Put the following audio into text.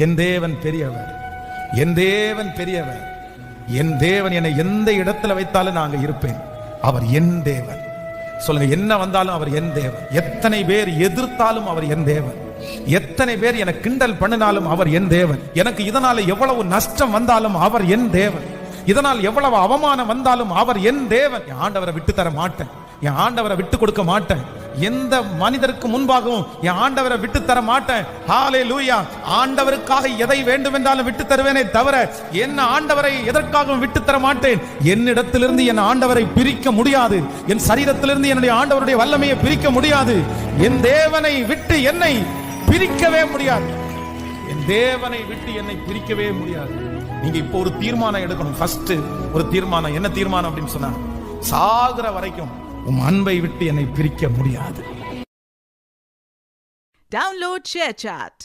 என் தேவன் பெரியவர், என் தேவன் பெரியவர். என் தேவன் என்னை எந்த இடத்துல வைத்தாலும் நான் அங்க இருப்பேன். அவர் என் தேவன். சொல்லுங்க, என்ன வந்தாலும் அவர் என் தேவன். எத்தனை பேர் எதிர்த்தாலும் அவர் என் தேவன். எத்தனை பேர் எனக்கு கிண்டல் பண்ணினாலும் அவர் என் தேவன். எனக்கு இதனால எவ்வளவு நஷ்டம் வந்தாலும் அவர் என் தேவன். இதனால் எவ்வளவு அவமானம் வந்தாலும் அவர் என் தேவன். என் ஆண்டவரை விட்டு தர மாட்டேன், என் ஆண்டவரை விட்டு கொடுக்க மாட்டேன். எந்த மனிதருக்கு முன்பாகவும் என் ஆண்டவரை விட்டு தர மாட்டேன். ஹல்லேலூயா. ஆண்டவருக்காக எதை வேண்டும் என்றாலும் விட்டு தருவேனே தவிர என் ஆண்டவரை எதற்காகவும் விட்டு தர மாட்டேன். என்னிடத்திலிருந்து என் ஆண்டவரை பிரிக்க முடியாது. என் சரீரத்திலிருந்து என்னுடைய ஆண்டவருடைய வல்லமையை பிரிக்க முடியாது. என் தேவனை விட்டு என்னை பிரிக்கவே முடியாது. என் தேவனை விட்டு என்னை பிரிக்கவே முடியாது. நீங்க இப்போ ஒரு தீர்மானம் எடுக்கணும். ஃபர்ஸ்ட் ஒரு தீர்மானம். என்ன தீர்மானம் அப்படின்னு சொன்னா, சாகுற வரைக்கும் உம் அன்பை விட்டு என்னை பிரிக்க முடியாது. Download ShareChat.